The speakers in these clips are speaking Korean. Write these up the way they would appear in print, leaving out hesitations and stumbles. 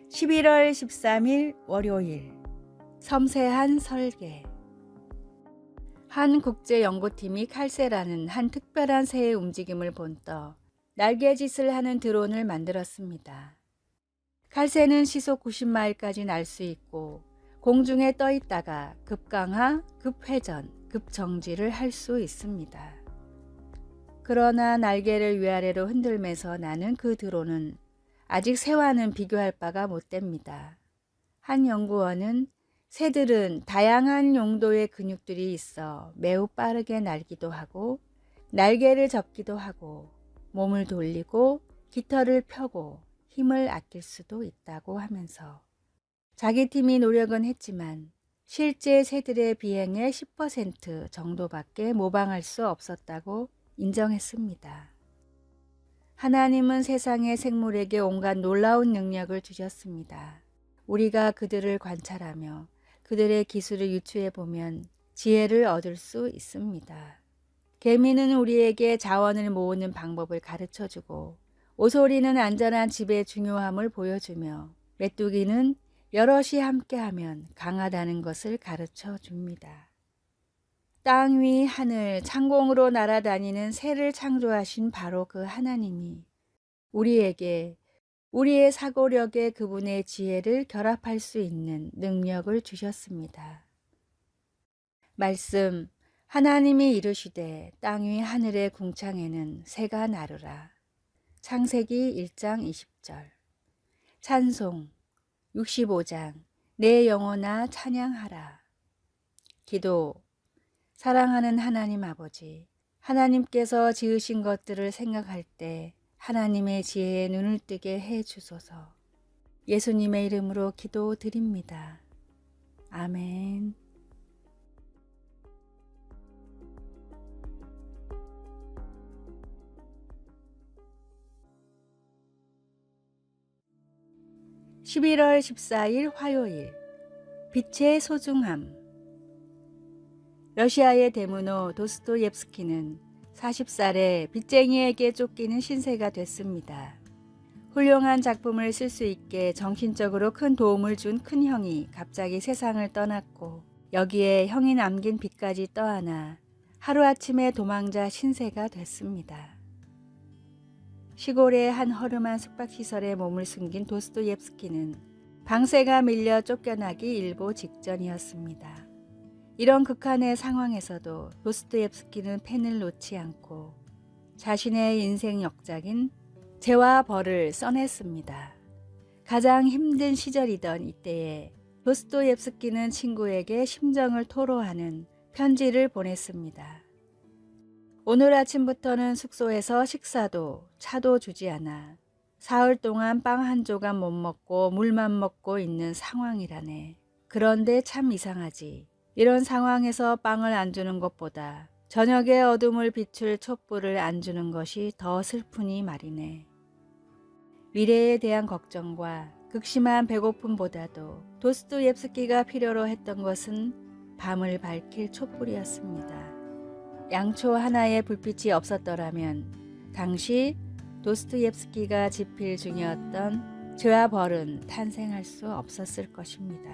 11월 13일 월요일 섬세한 설계. 한 국제연구팀이 칼세라는 한 특별한 새의 움직임을 본떠 날개짓을 하는 드론을 만들었습니다. 칼세는 시속 90마일까지 날 수 있고 공중에 떠 있다가 급강하, 급회전, 급정지를 할 수 있습니다. 그러나 날개를 위아래로 흔들면서 나는 그 드론은 아직 새와는 비교할 바가 못 됩니다. 한 연구원은 새들은 다양한 용도의 근육들이 있어 매우 빠르게 날기도 하고 날개를 접기도 하고 몸을 돌리고 깃털을 펴고 힘을 아낄 수도 있다고 하면서 자기 팀이 노력은 했지만 실제 새들의 비행의 10% 정도밖에 모방할 수 없었다고 인정했습니다. 하나님은 세상의 생물에게 온갖 놀라운 능력을 주셨습니다. 우리가 그들을 관찰하며 그들의 기술을 유추해 보면 지혜를 얻을 수 있습니다. 개미는 우리에게 자원을 모으는 방법을 가르쳐주고 오소리는 안전한 집의 중요함을 보여주며 메뚜기는 여럿이 함께하면 강하다는 것을 가르쳐 줍니다. 땅 위 하늘 창공으로 날아다니는 새를 창조하신 바로 그 하나님이 우리에게 우리의 사고력에 그분의 지혜를 결합할 수 있는 능력을 주셨습니다. 말씀, 하나님이 이르시되 땅 위 하늘의 궁창에는 새가 나르라. 창세기 1장 20절. 찬송 65장 내 영혼아 찬양하라. 기도, 사랑하는 하나님 아버지, 하나님께서 지으신 것들을 생각할 때 하나님의 지혜에 눈을 뜨게 해 주소서. 예수님의 이름으로 기도드립니다. 아멘. (11월 14일) 화요일. 빛의 소중함. 러시아의 대문호 도스토옙스키는 40살에 빚쟁이에게 쫓기는 신세가 됐습니다. 훌륭한 작품을 쓸 수 있게 정신적으로 큰 도움을 준 큰형이 갑자기 세상을 떠났고 여기에 형이 남긴 빚까지 떠안아 하루아침에 도망자 신세가 됐습니다. 시골의 한 허름한 숙박시설에 몸을 숨긴 도스토옙스키는 방세가 밀려 쫓겨나기 일보 직전이었습니다. 이런 극한의 상황에서도 도스토옙스키는 펜을 놓지 않고 자신의 인생 역작인 죄와 벌을 써냈습니다. 가장 힘든 시절이던 이때에 도스토옙스키는 친구에게 심정을 토로하는 편지를 보냈습니다. 오늘 아침부터는 숙소에서 식사도 차도 주지 않아 사흘 동안 빵 한 조각 못 먹고 물만 먹고 있는 상황이라네. 그런데 참 이상하지. 이런 상황에서 빵을 안 주는 것보다 저녁의 어둠을 비출 촛불을 안 주는 것이 더 슬프니 말이네. 미래에 대한 걱정과 극심한 배고픔보다도 도스토옙스키가 필요로 했던 것은 밤을 밝힐 촛불이었습니다. 양초 하나의 불빛이 없었더라면 당시 도스토옙스키가 집필 중이었던 죄와 벌은 탄생할 수 없었을 것입니다.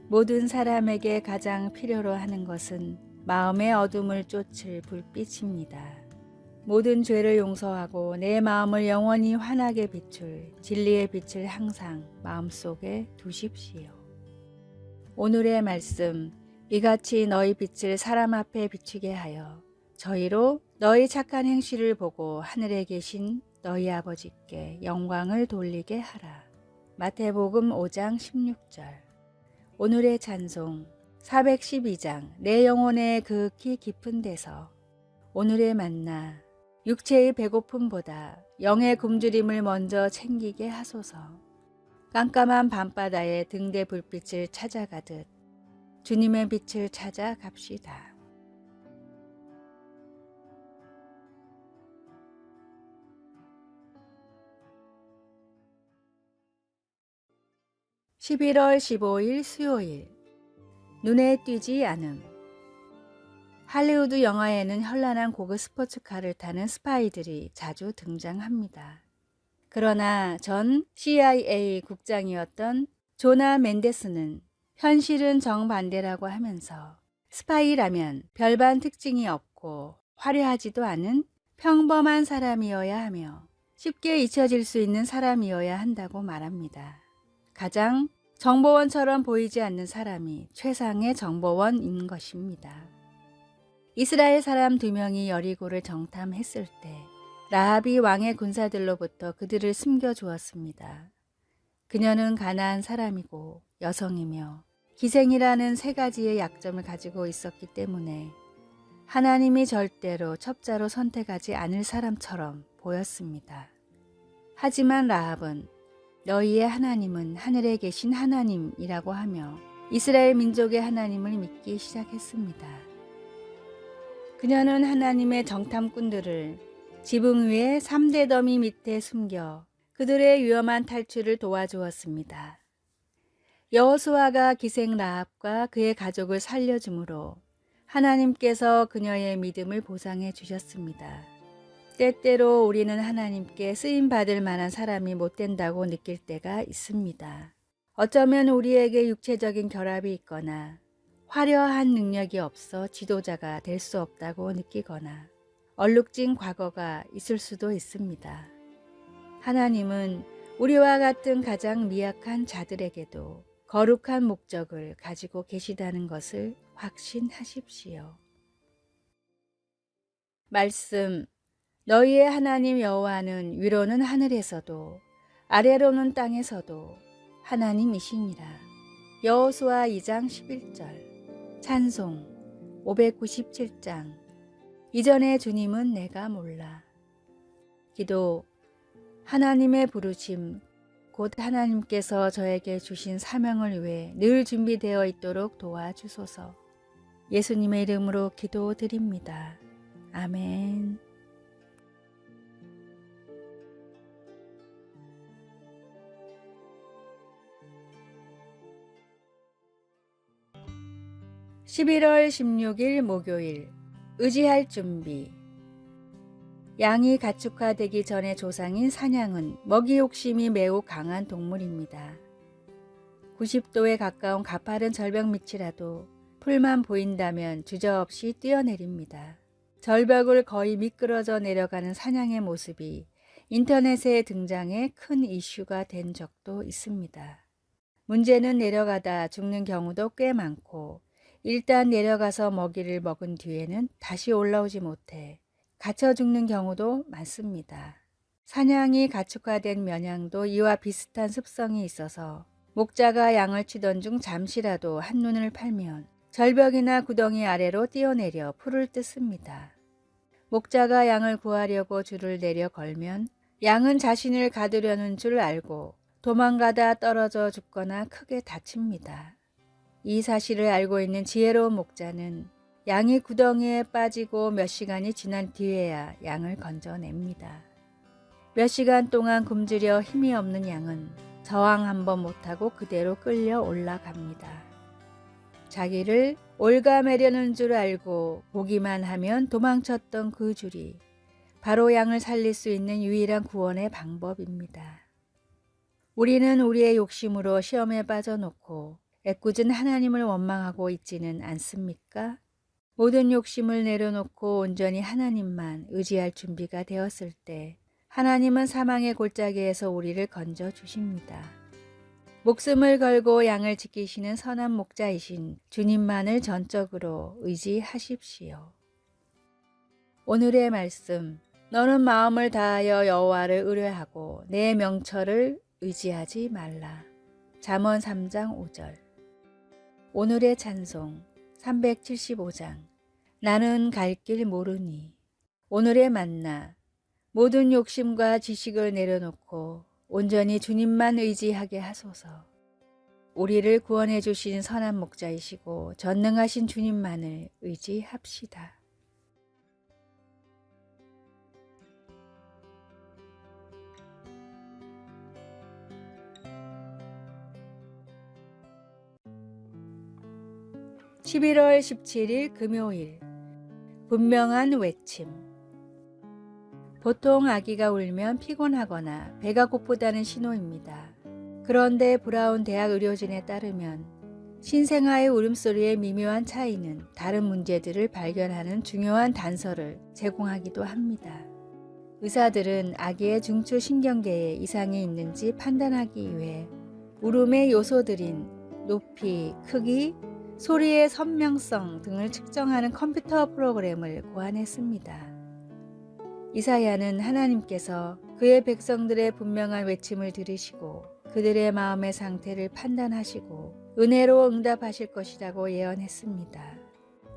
모든 사람에게 가장 필요로 하는 것은 마음의 어둠을 쫓을 불빛입니다. 모든 죄를 용서하고 내 마음을 영원히 환하게 비출 진리의 빛을 항상 마음속에 두십시오. 오늘의 말씀, 이같이 너희 빛을 사람 앞에 비추게 하여 저희로 너희 착한 행실을 보고 하늘에 계신 너희 아버지께 영광을 돌리게 하라. 마태복음 5장 16절. 오늘의 찬송 412장 내 영혼의 극히 깊은 데서. 오늘의 만나 육체의 배고픔보다 영의 굶주림을 먼저 챙기게 하소서. 깜깜한 밤바다에 등대 불빛을 찾아가듯 주님의 빛을 찾아갑시다. 11월 15일 수요일. 눈에 띄지 않음. 할리우드 영화에는 현란한 고급 스포츠카를 타는 스파이들이 자주 등장합니다. 그러나 전 CIA 국장이었던 조나 멘데스는 현실은 정반대라고 하면서 스파이라면 별반 특징이 없고 화려하지도 않은 평범한 사람이어야 하며 쉽게 잊혀질 수 있는 사람이어야 한다고 말합니다. 가장 정보원처럼 보이지 않는 사람이 최상의 정보원인 것입니다. 이스라엘 사람 2명이 여리고를 정탐했을 때 라합이 왕의 군사들로부터 그들을 숨겨주었습니다. 그녀는 가나안 사람이고 여성이며 기생이라는 3가지의 약점을 가지고 있었기 때문에 하나님이 절대로 첩자로 선택하지 않을 사람처럼 보였습니다. 하지만 라합은 너희의 하나님은 하늘에 계신 하나님이라고 하며 이스라엘 민족의 하나님을 믿기 시작했습니다. 그녀는 하나님의 정탐꾼들을 지붕 위에 3대 더미 밑에 숨겨 그들의 위험한 탈출을 도와주었습니다. 여호수아가 기생 라합과 그의 가족을 살려주므로 하나님께서 그녀의 믿음을 보상해 주셨습니다. 때때로 우리는 하나님께 쓰임받을 만한 사람이 못 된다고 느낄 때가 있습니다. 어쩌면 우리에게 육체적인 결합이 있거나 화려한 능력이 없어 지도자가 될 수 없다고 느끼거나 얼룩진 과거가 있을 수도 있습니다. 하나님은 우리와 같은 가장 미약한 자들에게도 거룩한 목적을 가지고 계시다는 것을 확신하십시오. 말씀. 너희의 하나님 여호와는 위로는 하늘에서도 아래로는 땅에서도 하나님이시니라. 여호수아 2장 11절. 찬송 597장. 이전의 주님은 내가 몰라. 기도. 하나님의 부르심, 곧 하나님께서 저에게 주신 사명을 위해 늘 준비되어 있도록 도와주소서. 예수님의 이름으로 기도드립니다. 아멘. (11월 16일) 목요일. 의지할 준비. 양이 가축화되기 전의 조상인 사냥은 먹이 욕심이 매우 강한 동물입니다. 90도에 가까운 가파른 절벽 밑이라도 풀만 보인다면 주저없이 뛰어내립니다. 절벽을 거의 미끄러져 내려가는 사냥의 모습이 인터넷에 등장해 큰 이슈가 된 적도 있습니다. 문제는 내려가다 죽는 경우도 꽤 많고 일단 내려가서 먹이를 먹은 뒤에는 다시 올라오지 못해 갇혀 죽는 경우도 많습니다. 사냥이 가축화된 면양도 이와 비슷한 습성이 있어서 목자가 양을 치던 중 잠시라도 한눈을 팔면 절벽이나 구덩이 아래로 뛰어내려 풀을 뜯습니다. 목자가 양을 구하려고 줄을 내려 걸면 양은 자신을 가두려는 줄 알고 도망가다 떨어져 죽거나 크게 다칩니다. 이 사실을 알고 있는 지혜로운 목자는 양이 구덩이에 빠지고 몇 시간이 지난 뒤에야 양을 건져냅니다. 몇 시간 동안 굶주려 힘이 없는 양은 저항 한번 못하고 그대로 끌려 올라갑니다. 자기를 올가매려는 줄 알고 보기만 하면 도망쳤던 그 줄이 바로 양을 살릴 수 있는 유일한 구원의 방법입니다. 우리는 우리의 욕심으로 시험에 빠져놓고 애꿎은 하나님을 원망하고 있지는 않습니까? 모든 욕심을 내려놓고 온전히 하나님만 의지할 준비가 되었을 때 하나님은 사망의 골짜기에서 우리를 건져 주십니다. 목숨을 걸고 양을 지키시는 선한 목자이신 주님만을 전적으로 의지하십시오. 오늘의 말씀. 너는 마음을 다하여 여호와를 의뢰하고 내 명철을 의지하지 말라. 잠언 3장 5절. 오늘의 찬송 375장. 나는 갈 길 모르니. 오늘의 만나. 모든 욕심과 지식을 내려놓고 온전히 주님만 의지하게 하소서. 우리를 구원해 주신 선한 목자이시고 전능하신 주님만을 의지합시다. 11월 17일 금요일 분명한 외침. 보통 아기가 울면 피곤하거나 배가 고프다는 신호입니다. 그런데 브라운 대학 의료진에 따르면 신생아의 울음소리의 미묘한 차이는 다른 문제들을 발견하는 중요한 단서를 제공하기도 합니다. 의사들은 아기의 중추 신경계에 이상이 있는지 판단하기 위해 울음의 요소들인 높이, 크기, 소리의 선명성 등을 측정하는 컴퓨터 프로그램을 고안했습니다. 이사야는 하나님께서 그의 백성들의 분명한 외침을 들으시고 그들의 마음의 상태를 판단하시고 은혜로 응답하실 것이라고 예언했습니다.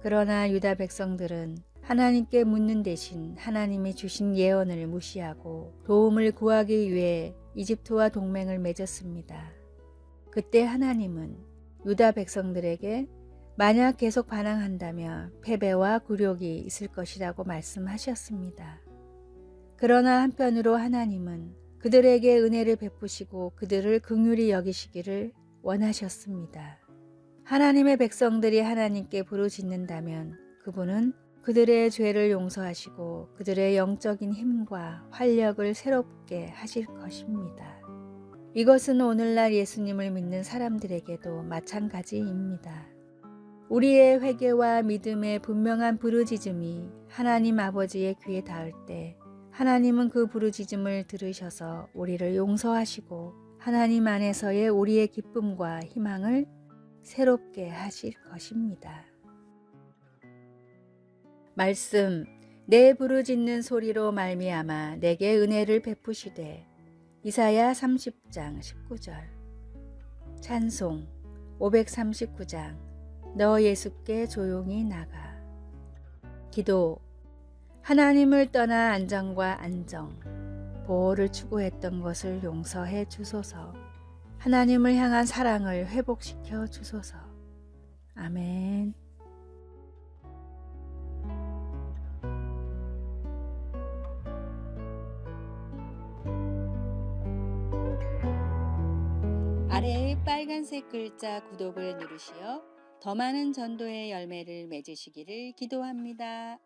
그러나 유다 백성들은 하나님께 묻는 대신 하나님이 주신 예언을 무시하고 도움을 구하기 위해 이집트와 동맹을 맺었습니다. 그때 하나님은 유다 백성들에게 만약 계속 반항한다면 패배와 굴욕이 있을 것이라고 말씀하셨습니다. 그러나 한편으로 하나님은 그들에게 은혜를 베푸시고 그들을 긍휼히 여기시기를 원하셨습니다. 하나님의 백성들이 하나님께 부르짖는다면 그분은 그들의 죄를 용서하시고 그들의 영적인 힘과 활력을 새롭게 하실 것입니다. 이것은 오늘날 예수님을 믿는 사람들에게도 마찬가지입니다. 우리의 회개와 믿음의 분명한 부르짖음이 하나님 아버지의 귀에 닿을 때 하나님은 그 부르짖음을 들으셔서 우리를 용서하시고 하나님 안에서의 우리의 기쁨과 희망을 새롭게 하실 것입니다. 말씀, 내 부르짖는 소리로 말미암아 내게 은혜를 베푸시되. 이사야 30장 19절. 찬송 539장 너 예수께 조용히 나가. 기도, 하나님을 떠나 안정과 안정, 보호를 추구했던 것을 용서해 주소서. 하나님을 향한 사랑을 회복시켜 주소서. 아멘. 아래의 빨간색 글자 구독을 누르시어 더 많은 전도의 열매를 맺으시기를 기도합니다.